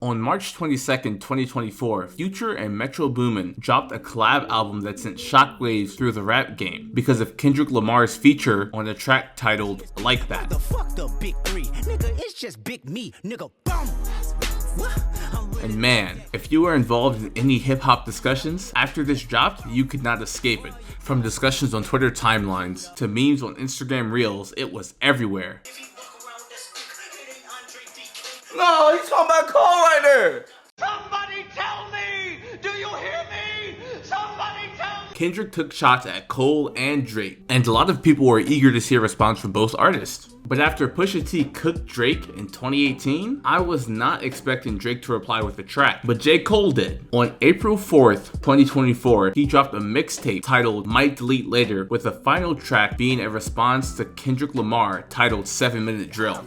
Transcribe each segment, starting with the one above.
On March 22nd, 2024, Future and Metro Boomin dropped a collab album that sent shockwaves through the rap game because of Kendrick Lamar's feature on a track titled Like That. Fuck the big three, nigga, it's just big me, nigga, boom. And man, if you were involved in any hip-hop discussions, after this dropped, you could not escape it. From discussions on Twitter timelines to memes on Instagram Reels, it was everywhere. No, he's talking about Cole right there. Somebody tell me! Do you hear me? Somebody tell me! Kendrick took shots at Cole and Drake, and a lot of people were eager to see a response from both artists. But after Pusha T cooked Drake in 2018, I was not expecting Drake to reply with a track, but J. Cole did. On April 4th, 2024, he dropped a mixtape titled Might Delete Later, with the final track being a response to Kendrick Lamar titled 7 Minute Drill.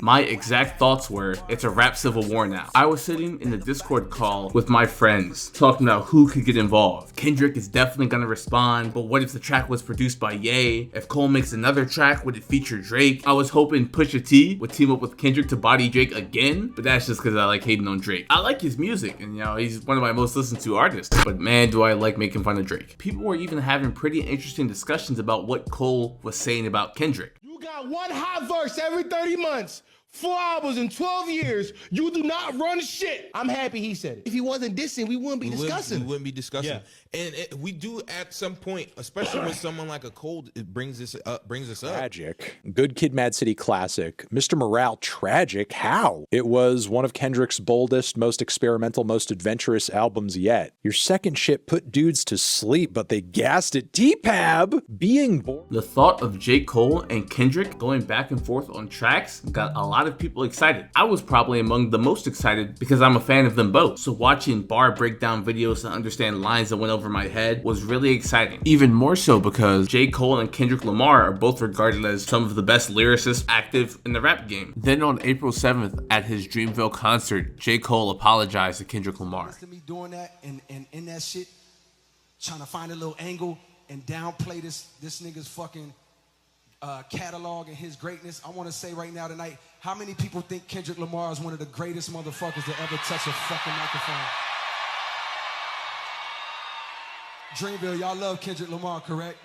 My exact thoughts were, it's a rap civil war now. I was sitting in the Discord call with my friends, talking about who could get involved. Kendrick is definitely gonna respond, but what if the track was produced by Ye? If Cole makes another track, would it feature Drake? I was hoping Pusha T would team up with Kendrick to body Drake again, but that's just because I like hating on Drake. I like his music, and he's one of my most listened to artists, but man, do I like making fun of Drake. People were even having pretty interesting discussions about what Cole was saying about Kendrick. You got one hot verse every 30 months. 4 albums in 12 years, you do not run shit. I'm happy he said it. If he wasn't dissing, we wouldn't be discussing. We wouldn't be discussing. Yeah. And we do at some point, especially with someone like a Cole, it brings us up. Tragic. Good Kid, Mad City classic. Mr. Morale, tragic. How? It was one of Kendrick's boldest, most experimental, most adventurous albums yet. Your second shit put dudes to sleep, but they gassed it. T-Pab being born. The thought of J. Cole and Kendrick going back and forth on tracks got a lot of people excited. I was probably among the most excited because I'm a fan of them both. So watching bar breakdown videos to understand lines that went over my head was really exciting. Even more so because J. Cole and Kendrick Lamar are both regarded as some of the best lyricists active in the rap game. Then on April 7th at his Dreamville concert, J. Cole apologized to Kendrick Lamar. Me doing that and in that shit, trying to find a little angle and downplay this nigga's fucking catalog and his greatness. I want to say right now tonight, how many people think Kendrick Lamar is one of the greatest motherfuckers to ever touch a fucking microphone? Dreamville, y'all love Kendrick Lamar, correct?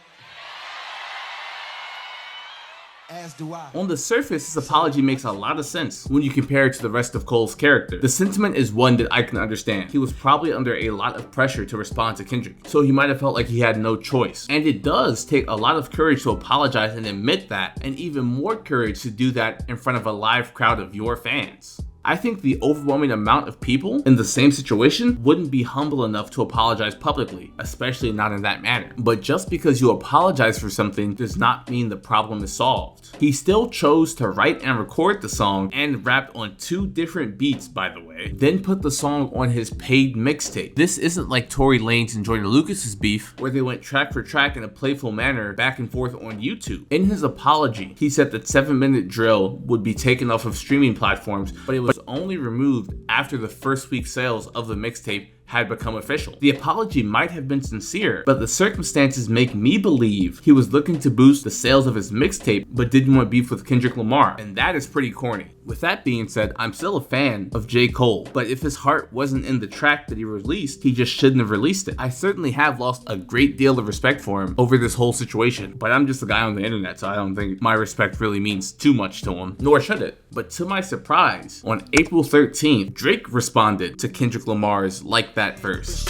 As do I. On the surface, his apology makes a lot of sense when you compare it to the rest of Cole's character. The sentiment is one that I can understand. He was probably under a lot of pressure to respond to Kendrick, so he might have felt like he had no choice. And it does take a lot of courage to apologize and admit that, and even more courage to do that in front of a live crowd of your fans. I think the overwhelming amount of people in the same situation wouldn't be humble enough to apologize publicly, especially not in that manner. But just because you apologize for something does not mean the problem is solved. He still chose to write and record the song and rapped on 2 different beats, by the way, then put the song on his paid mixtape. This isn't like Tory Lanez and Jordan Lucas's beef, where they went track for track in a playful manner back and forth on YouTube. In his apology, he said that 7 Minute Drill would be taken off of streaming platforms, but it was only removed after the first week sales of the mixtape had become official. The apology might have been sincere, but the circumstances make me believe he was looking to boost the sales of his mixtape but didn't want beef with Kendrick Lamar, and that is pretty corny. With that being said, I'm still a fan of J. Cole, but if his heart wasn't in the track that he released, he just shouldn't have released it. I certainly have lost a great deal of respect for him over this whole situation, but I'm just a guy on the internet, so I don't think my respect really means too much to him, nor should it. But to my surprise, on April 13th, Drake responded to Kendrick Lamar's Like That verse.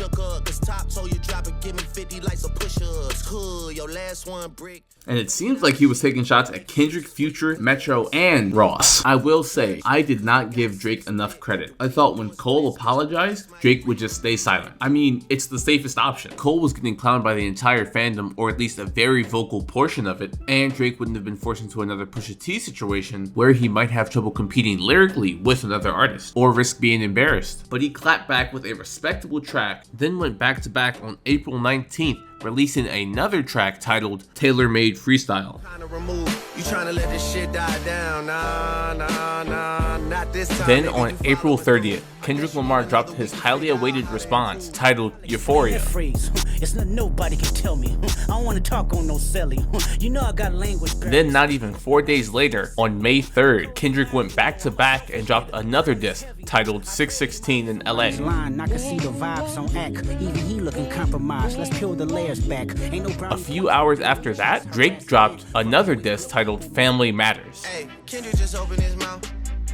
And it seems like he was taking shots at Kendrick, Future, Metro, and Ross. I will say, I did not give Drake enough credit. I thought when Cole apologized, Drake would just stay silent. I mean, it's the safest option. Cole was getting clowned by the entire fandom, or at least a very vocal portion of it, and Drake wouldn't have been forced into another Pusha T situation where he might have trouble competing lyrically with another artist, or risk being embarrassed. But he clapped back with a respectable track, then went back to back on April 19th, releasing another track titled Tailor Made Freestyle. You trying to let this shit die down? Nah, not this Then on April 30th, Kendrick Lamar dropped his highly awaited response titled Euphoria. It's not nobody can tell me. I don't want to talk on no silly. You know I got language. Then not even 4 days later, on May 3rd, Kendrick went back to back and dropped another diss titled 616 in LA. I can see the vibes on act. Even he looking compromised. Let's peel the layers back. Ain't no A few hours after that, Drake dropped another diss titled Family Matters. Hey, Kendrick just opened his mouth.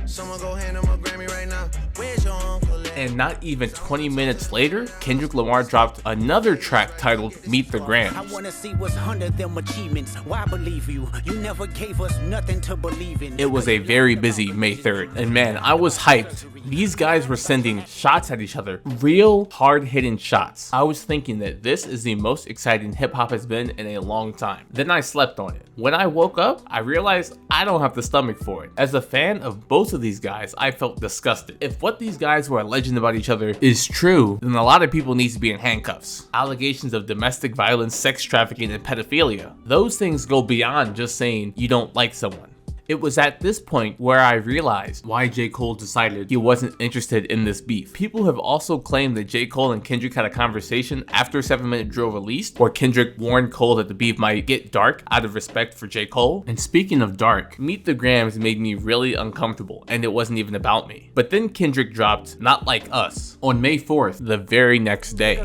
Someone go hand him a Grammy right now. Where's your uncle? And not even 20 minutes later, Kendrick Lamar dropped another track titled Meet the Grams. I wanna see what's under them achievements. Why believe you? You never gave us nothing to believe in. It was a very busy May 3rd, and man, I was hyped. These guys were sending shots at each other, real hard-hitting shots. I was thinking that this is the most exciting hip-hop has been in a long time. Then I slept on it. When I woke up, I realized I don't have the stomach for it. As a fan of both of these guys, I felt disgusted. If what these guys were alleging about each other is true, then a lot of people need to be in handcuffs. Allegations of domestic violence, sex trafficking, and pedophilia. Those things go beyond just saying you don't like someone. It was at this point where I realized why J. Cole decided he wasn't interested in this beef. People have also claimed that J. Cole and Kendrick had a conversation after 7 Minute Drill released, where Kendrick warned Cole that the beef might get dark out of respect for J. Cole. And speaking of dark, Meet the Grams made me really uncomfortable, and it wasn't even about me. But then Kendrick dropped Not Like Us on May 4th, the very next day.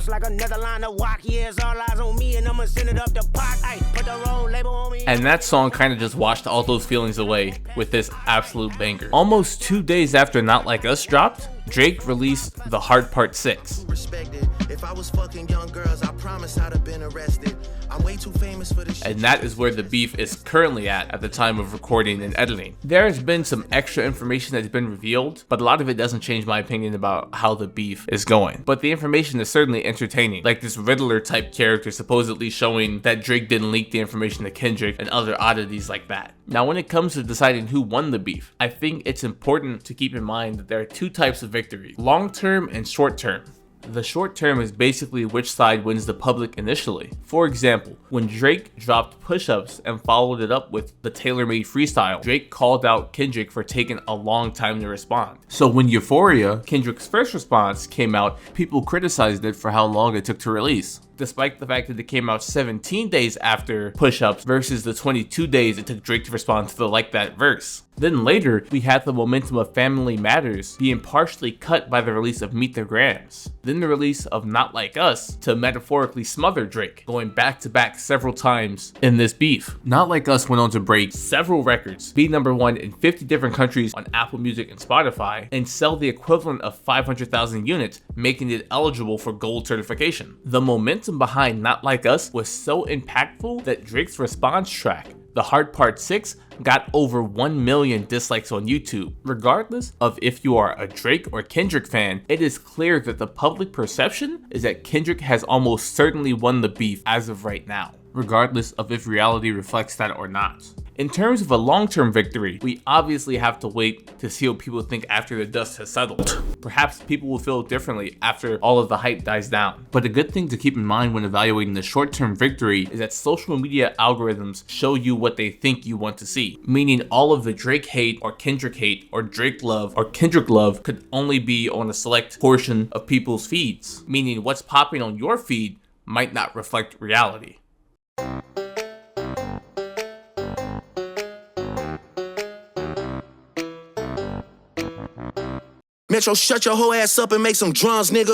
And that song kind of just washed all those feelings away with this absolute banger. Almost 2 days after Not Like Us dropped, Drake released The Hard Part 6. If I was fucking young girls, I promise I'd have been arrested. I'm way too famous for this shit. And that is where the beef is currently at the time of recording and editing. There has been some extra information that's been revealed, but a lot of it doesn't change my opinion about how the beef is going. But the information is certainly entertaining, like this Riddler type character supposedly showing that Drake didn't leak the information to Kendrick and other oddities like that. Now when it comes to deciding who won the beef, I think it's important to keep in mind that there are two types of victory: long-term and short-term. The short term is basically which side wins the public initially. For example, when Drake dropped Push-Ups and followed it up with the tailor-made freestyle, Drake called out Kendrick for taking a long time to respond. So when Euphoria, Kendrick's first response, came out, people criticized it for how long it took to release, despite the fact that it came out 17 days after Push-Ups versus the 22 days it took Drake to respond to the Like That verse. Then later, we had the momentum of Family Matters being partially cut by the release of Meet the Grams. Then the release of Not Like Us to metaphorically smother Drake, going back to back several times in this beef. Not Like Us went on to break several records, be #1 in 50 different countries on Apple Music and Spotify, and sell the equivalent of 500,000 units, making it eligible for gold certification. The momentum behind Not Like Us was so impactful that Drake's response track, The Hard Part 6, got over 1 million dislikes on YouTube. Regardless of if you are a Drake or Kendrick fan, it is clear that the public perception is that Kendrick has almost certainly won the beef as of right now, regardless of if reality reflects that or not. In terms of a long-term victory, we obviously have to wait to see what people think after the dust has settled. Perhaps people will feel differently after all of the hype dies down. But a good thing to keep in mind when evaluating the short-term victory is that social media algorithms show you what they think you want to see. Meaning all of the Drake hate or Drake love or Kendrick love could only be on a select portion of people's feeds. Meaning what's popping on your feed might not reflect reality. Metro, shut your whole ass up and make some drums, nigga.